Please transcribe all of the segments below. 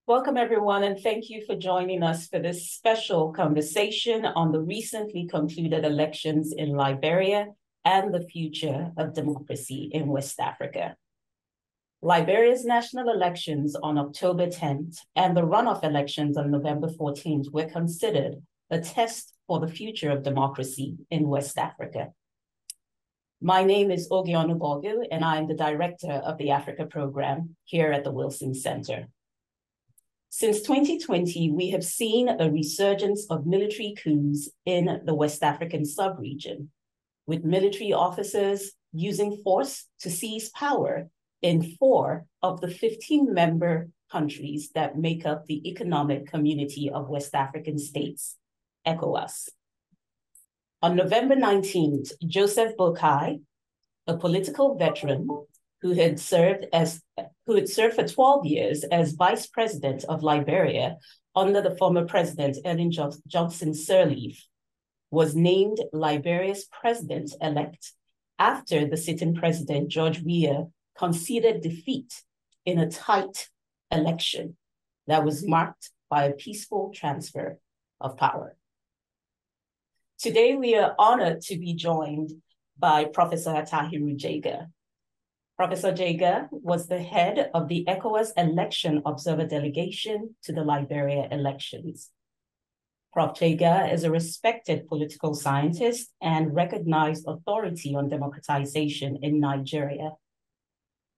Welcome, everyone, and thank you for joining us for this special conversation on the recently concluded elections in Liberia and the future of democracy in West Africa. Liberia's national elections on October 10th and the runoff elections on November 14th were considered a test for the future of democracy in West Africa. My name is Oge Onubogu, and I'm the director of the Africa program here at the Wilson Center. Since 2020, we have seen a resurgence of military coups in the West African sub-region, with military officers using force to seize power in 4 of the 15 member countries that make up the Economic Community of West African States, ECOWAS. On November 19th, Joseph Bokai, a political veteran who had served for 12 years as vice president of Liberia under the former president Ellen Johnson Sirleaf, was named Liberia's president-elect after the sitting president, George Weah, conceded defeat in a tight election that was marked by a peaceful transfer of power. Today, we are honored to be joined by Professor Attahiru Jega. Professor Jega was the head of the ECOWAS Election Observer Delegation to the Liberia elections. Prof. Jega is a respected political scientist and recognized authority on democratization in Nigeria.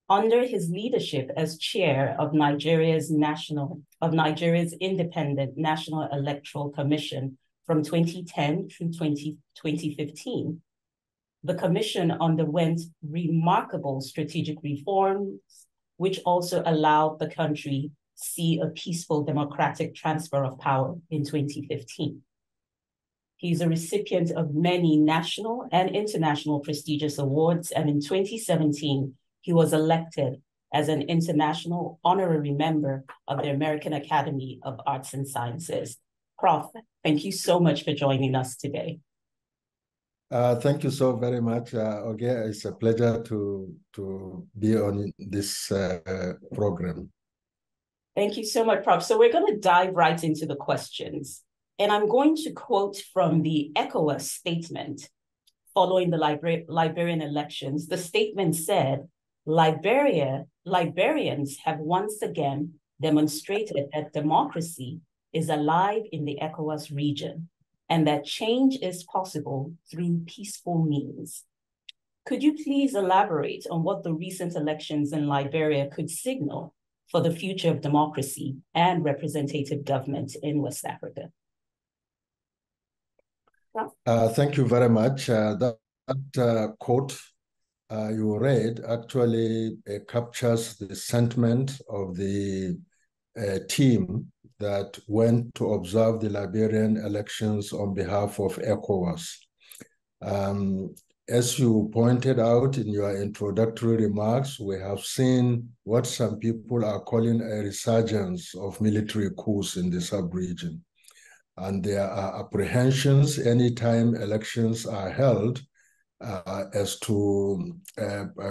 Under his leadership as chair of Nigeria's Independent National Electoral Commission from 2010 through 2015, the commission underwent remarkable strategic reforms, which also allowed the country to see a peaceful democratic transfer of power in 2015. He's a recipient of many national and international prestigious awards, and in 2017, he was elected as an international honorary member of the American Academy of Arts and Sciences. Prof, thank you so much for joining us today. Thank you so very much, Oge. It's a pleasure to be on this program. Thank you so much, Prof. So we're going to dive right into the questions. And I'm going to quote from the ECOWAS statement following the Liberian elections. The statement said, Liberians have once again demonstrated that democracy is alive in the ECOWAS region, and that change is possible through peaceful means. Could you please elaborate on what the recent elections in Liberia could signal for the future of democracy and representative government in West Africa? Thank you very much. That quote you read actually captures the sentiment of the team that went to observe the Liberian elections on behalf of ECOWAS. As you pointed out in your introductory remarks, we have seen what some people are calling a resurgence of military coups in the sub-region. And there are apprehensions anytime elections are held as to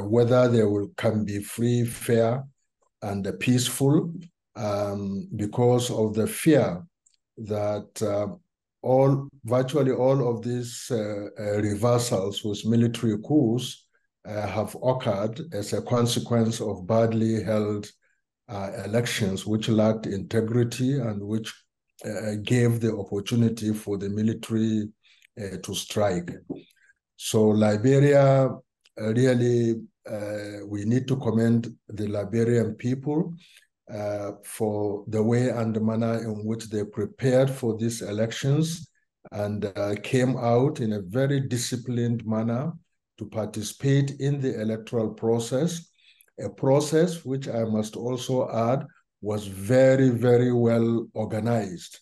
whether they can be free, fair, and peaceful, because of the fear that virtually all of these reversals with military coups have occurred as a consequence of badly held elections which lacked integrity and which gave the opportunity for the military to strike. So Liberia, really, we need to commend the Liberian people for the way and the manner in which they prepared for these elections and came out in a very disciplined manner to participate in the electoral process, a process which I must also add was very, very well organized.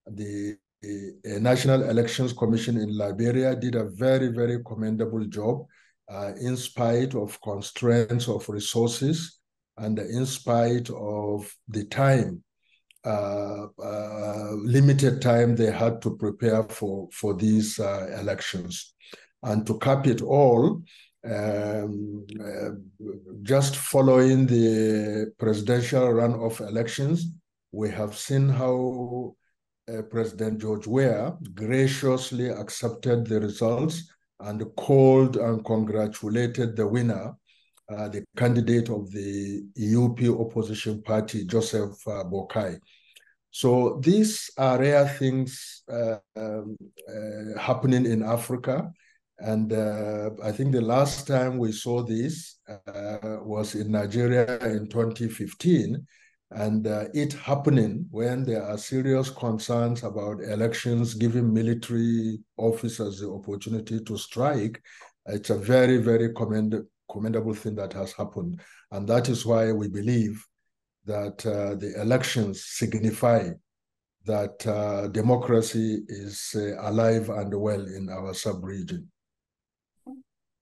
The National Elections Commission in Liberia did a very, very commendable job in spite of constraints of resources and in spite of the time, limited time they had to prepare for these elections. And to cap it all, just following the presidential runoff elections, we have seen how President George Weah graciously accepted the results and called and congratulated the winner, the candidate of the EUP opposition party, Joseph Bokai. So these are rare things happening in Africa. And I think the last time we saw this was in Nigeria in 2015. And it happening when there are serious concerns about elections, giving military officers the opportunity to strike. It's a very, very commendable thing that has happened. And that is why we believe that the elections signify that democracy is alive and well in our sub-region.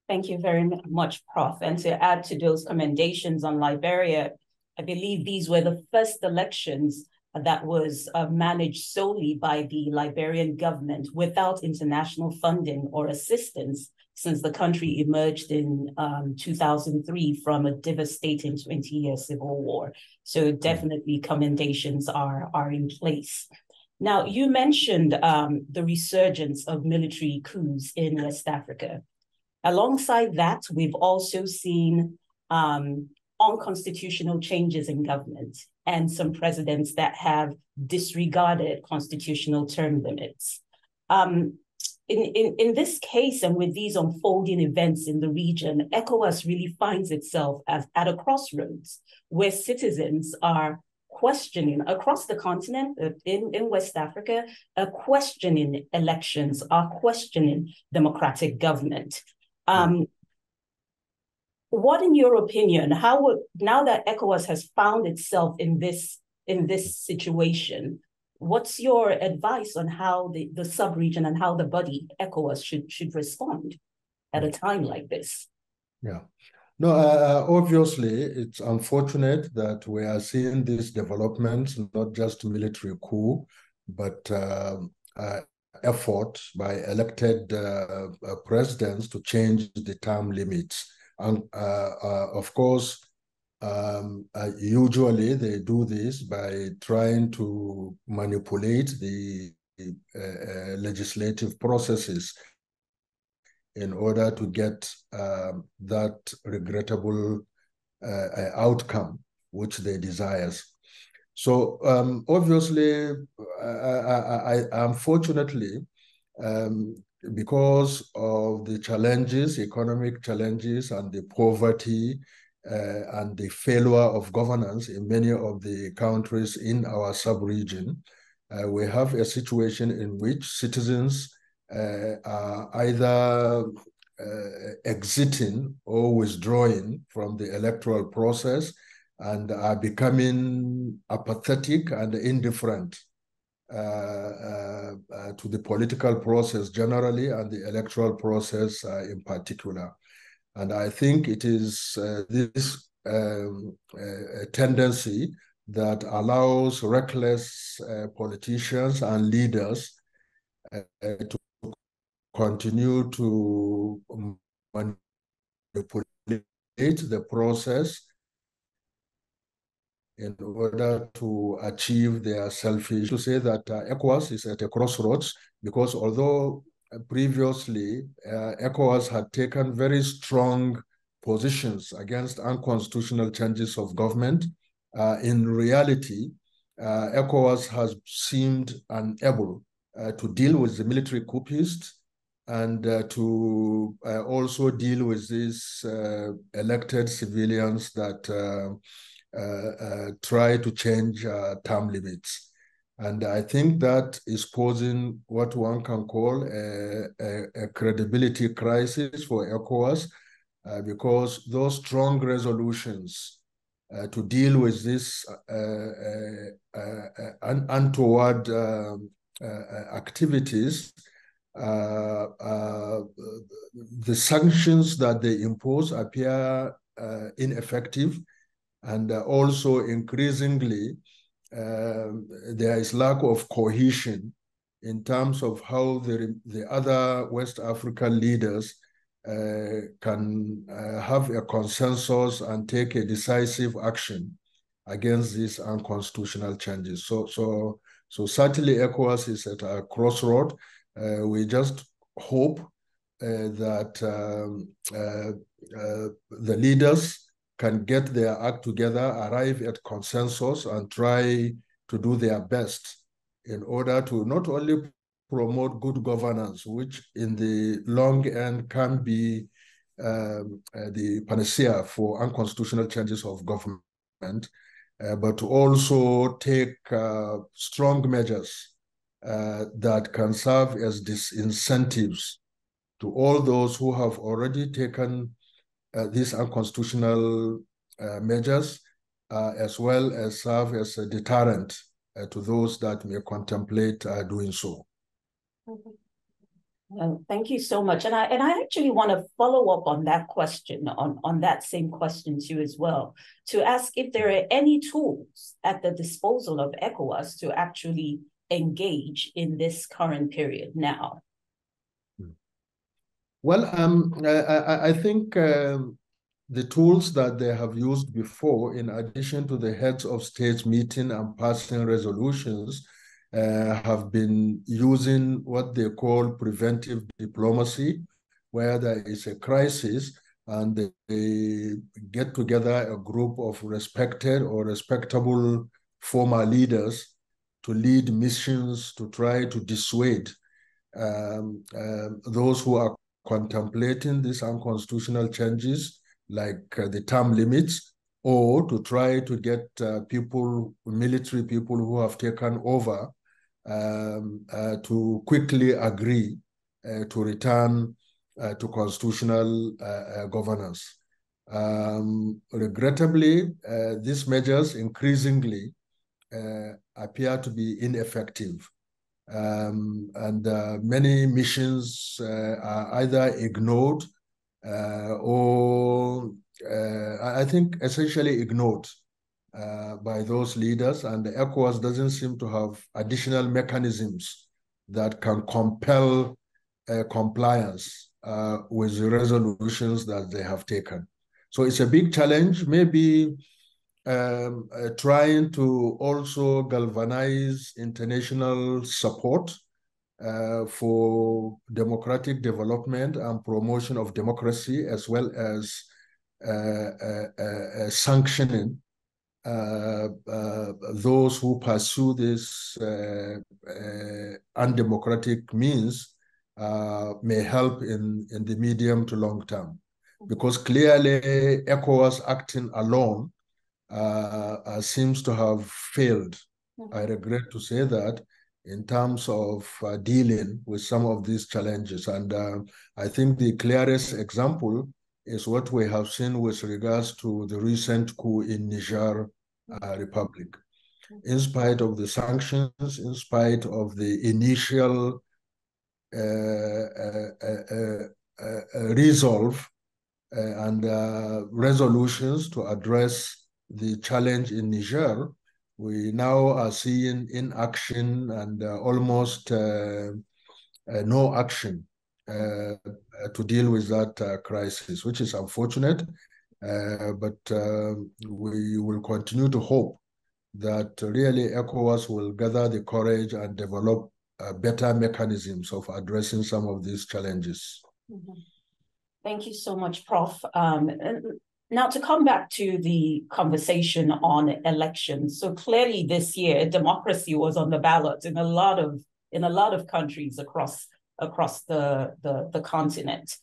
Thank you very much, Prof. And to add to those commendations on Liberia, I believe these were the first elections that was managed solely by the Liberian government without international funding or assistance since the country emerged in 2003 from a devastating 20-year civil war. So definitely commendations are in place. Now, you mentioned the resurgence of military coups in West Africa. Alongside that, we've also seen unconstitutional changes in government and some presidents that have disregarded constitutional term limits. In this case, and with these unfolding events in the region, ECOWAS really finds itself at a crossroads where citizens are questioning across the continent, in West Africa, are questioning elections, are questioning democratic government. What, in your opinion, now that ECOWAS has found itself in this situation, what's your advice on how the sub-region and how the body ECOWAS should respond at a time like this? Yeah. No, obviously, it's unfortunate that we are seeing these developments, not just military coup, but effort by elected presidents to change the term limits. And of course, usually they do this by trying to manipulate the legislative processes in order to get that regrettable outcome which they desire. So obviously, unfortunately, because of the challenges, economic challenges, and the poverty and the failure of governance in many of the countries in our sub-region, we have a situation in which citizens are either exiting or withdrawing from the electoral process and are becoming apathetic and indifferent to the political process generally and the electoral process in particular. And I think it is this tendency that allows reckless politicians and leaders to continue to manipulate the process in order to achieve their selfish. To say that ECOWAS is at a crossroads, because although previously ECOWAS had taken very strong positions against unconstitutional changes of government, in reality, ECOWAS has seemed unable to deal with the military coupists and to also deal with these elected civilians that try to change term limits. And I think that is posing what one can call a credibility crisis for ECOWAS, because those strong resolutions to deal with this untoward activities, the sanctions that they impose appear ineffective, and also increasingly there is lack of cohesion in terms of how the other West African leaders can have a consensus and take a decisive action against these unconstitutional changes. So certainly ECOWAS is at a crossroad. We just hope that the leaders can get their act together, arrive at consensus, and try to do their best in order to not only promote good governance, which in the long end can be the panacea for unconstitutional changes of government, but to also take strong measures that can serve as disincentives to all those who have already taken these unconstitutional measures, as well as serve as a deterrent to those that may contemplate doing so. Well, thank you so much. And I actually want to follow up on that question, on that same question too as well, to ask if there are any tools at the disposal of ECOWAS to actually engage in this current period now. Well, I think the tools that they have used before, in addition to the heads of states meeting and passing resolutions, have been using what they call preventive diplomacy, where there is a crisis and they get together a group of respected or respectable former leaders to lead missions to try to dissuade those who are contemplating these unconstitutional changes, like the term limits, or to try to get military people who have taken over to quickly agree to return to constitutional governance. Regrettably, these measures increasingly appear to be ineffective. And many missions are either ignored or I think essentially ignored by those leaders, and the ECOWAS doesn't seem to have additional mechanisms that can compel compliance with the resolutions that they have taken. So it's a big challenge, maybe trying to also galvanize international support for democratic development and promotion of democracy, as well as sanctioning those who pursue this undemocratic means may help in the medium to long term. Because clearly ECOWAS acting alone seems to have failed. I regret to say that, in terms of dealing with some of these challenges. And I think the clearest example is what we have seen with regards to the recent coup in Niger Republic. In spite of the sanctions, in spite of the initial resolve and resolutions to address the challenge in Niger, we now are seeing inaction and almost no action to deal with that crisis, which is unfortunate. But we will continue to hope that really ECOWAS will gather the courage and develop better mechanisms of addressing some of these challenges. Thank you so much, Prof. And now to come back to the conversation on elections. So clearly this year, democracy was on the ballot in a lot of countries across the continent.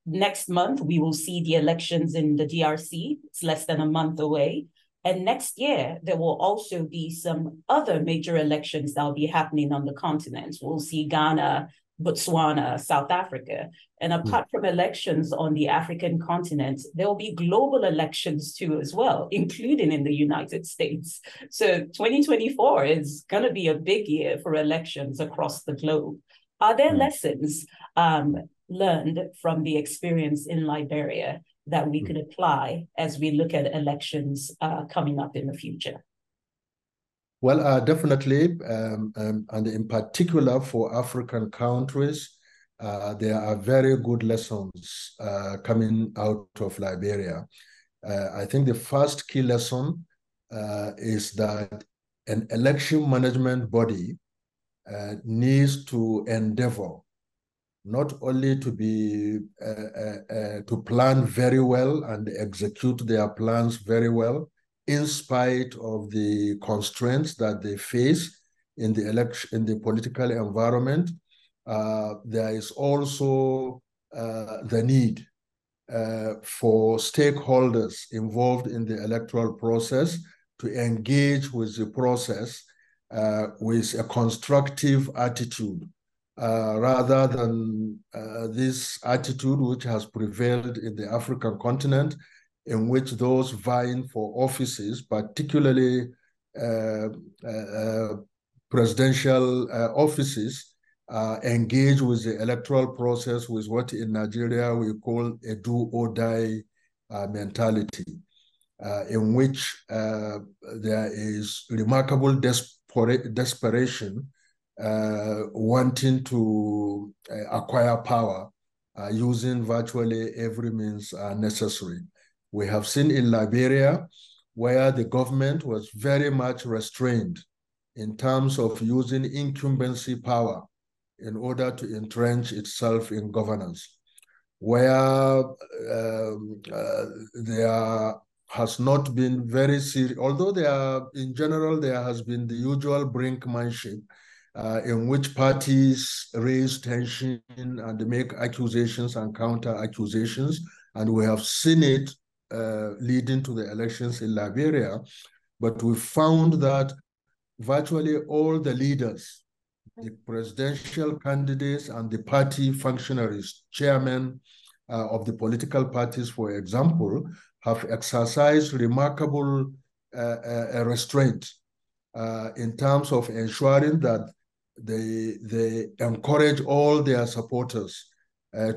Next month, we will see the elections in the DRC. It's less than a month away. And next year, there will also be some other major elections that will be happening on the continent. We'll see Ghana, Botswana, South Africa. And apart from elections on the African continent, there will be global elections too as well, including in the United States. So 2024 is going to be a big year for elections across the globe. Are there lessons learned from the experience in Liberia that we could apply as we look at elections coming up in the future? Well, definitely, and in particular for African countries, there are very good lessons coming out of Liberia. I think the first key lesson is that an election management body needs to endeavor not only to be to plan very well and execute their plans very well, in spite of the constraints that they face in the political environment. There is also the need for stakeholders involved in the electoral process to engage with the process with a constructive attitude, rather than this attitude which has prevailed in the African continent, in which those vying for offices, particularly presidential offices, engage with the electoral process with what in Nigeria we call a do or die mentality, in which there is remarkable desperation wanting to acquire power using virtually every means necessary. We have seen in Liberia where the government was very much restrained in terms of using incumbency power in order to entrench itself in governance, where there has not been very serious, although in general, there has been the usual brinkmanship in which parties raise tension and make accusations and counter accusations. And we have seen it leading to the elections in Liberia. But we found that virtually all the leaders, the presidential candidates and the party functionaries, chairmen of the political parties, for example, have exercised remarkable restraint in terms of ensuring that they encourage all their supporters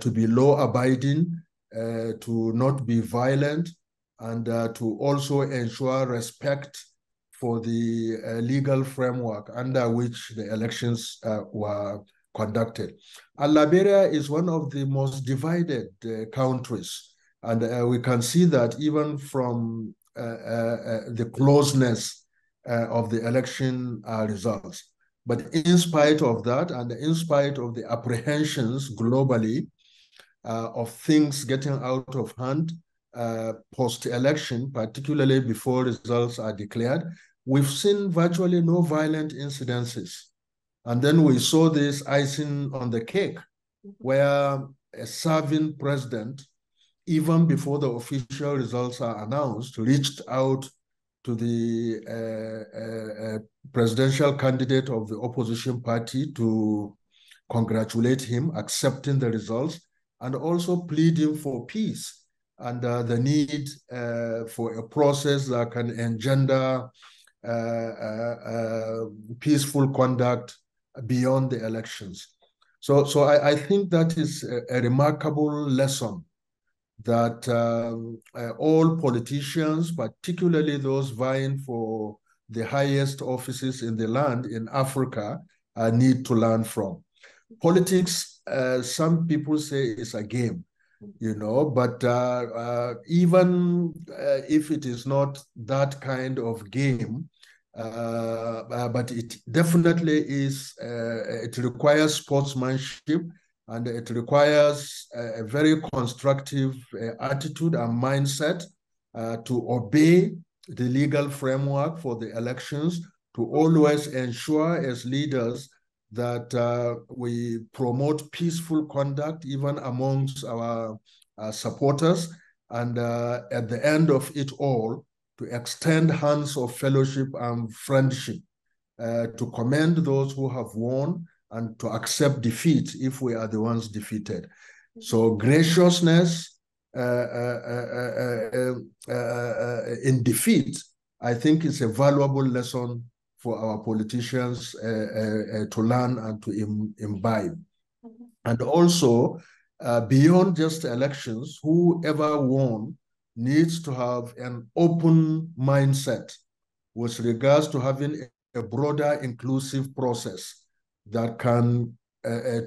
to be law-abiding, to not be violent, and to also ensure respect for the legal framework under which the elections were conducted. And Liberia is one of the most divided countries. And we can see that even from the closeness of the election results. But in spite of that, and in spite of the apprehensions globally of things getting out of hand post-election, particularly before results are declared, we've seen virtually no violent incidences. And then we saw this icing on the cake, where a serving president, even before the official results are announced, reached out to the presidential candidate of the opposition party to congratulate him, accepting the results, and also pleading for peace and the need for a process that can engender peaceful conduct beyond the elections. So I think that is a remarkable lesson that all politicians, particularly those vying for the highest offices in the land in Africa, need to learn from. Politics, some people say, is a game, you know, but even if it is not that kind of game, but it definitely is, it requires sportsmanship, and it requires a very constructive attitude and mindset to obey the legal framework for the elections, to always ensure as leaders that we promote peaceful conduct even amongst our supporters, and at the end of it all, to extend hands of fellowship and friendship, to commend those who have won, and to accept defeat if we are the ones defeated. So graciousness in defeat, I think, is a valuable lesson for our politicians to learn and to imbibe. And also, beyond just elections, whoever won needs to have an open mindset with regards to having a broader inclusive process that can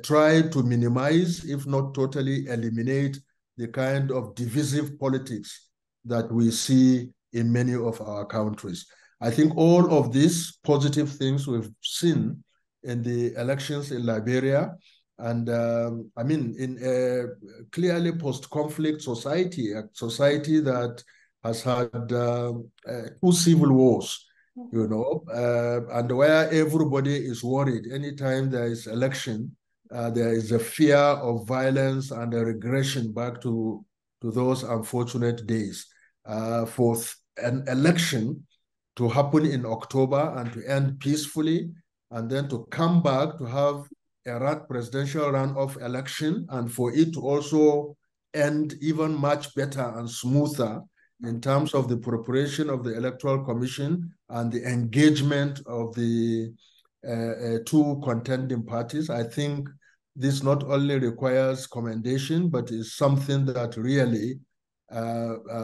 try to minimize, if not totally eliminate, the kind of divisive politics that we see in many of our countries. I think all of these positive things we've seen in the elections in Liberia, and I mean, in a clearly post-conflict society, a society that has had 2 civil wars, you know, and where everybody is worried anytime there is election, there is a fear of violence and a regression back to those unfortunate days. For an election to happen in October and to end peacefully, and then to come back to have a presidential runoff election, and for it to also end even much better and smoother in terms of the preparation of the Electoral Commission and the engagement of the 2 contending parties. I think this not only requires commendation, but is something that really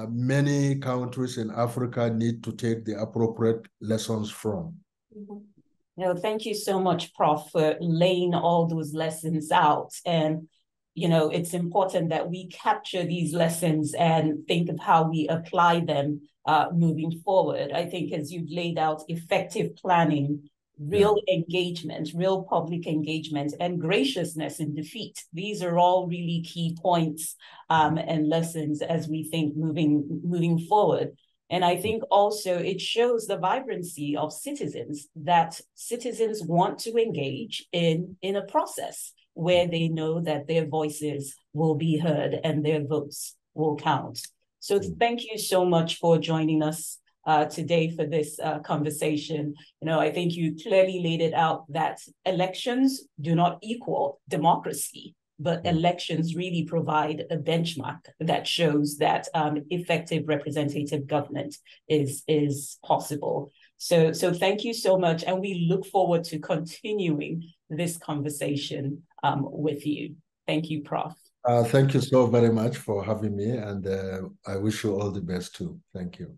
many countries in Africa need to take the appropriate lessons from. No, thank you so much, Prof, for laying all those lessons out. And, you know, it's important that we capture these lessons and think of how we apply them moving forward. I think as you've laid out, effective planning, real engagement, real public engagement, and graciousness in defeat. These are all really key points and lessons as we think moving forward. And I think also it shows the vibrancy of citizens, that citizens want to engage in a process where they know that their voices will be heard and their votes will count. So thank you so much for joining us today for this conversation. You know, I think you clearly laid it out that elections do not equal democracy, but elections really provide a benchmark that shows that effective representative government is possible. So thank you so much, and we look forward to continuing this conversation with you. Thank you, Prof. Thank you so very much for having me, and I wish you all the best too. Thank you.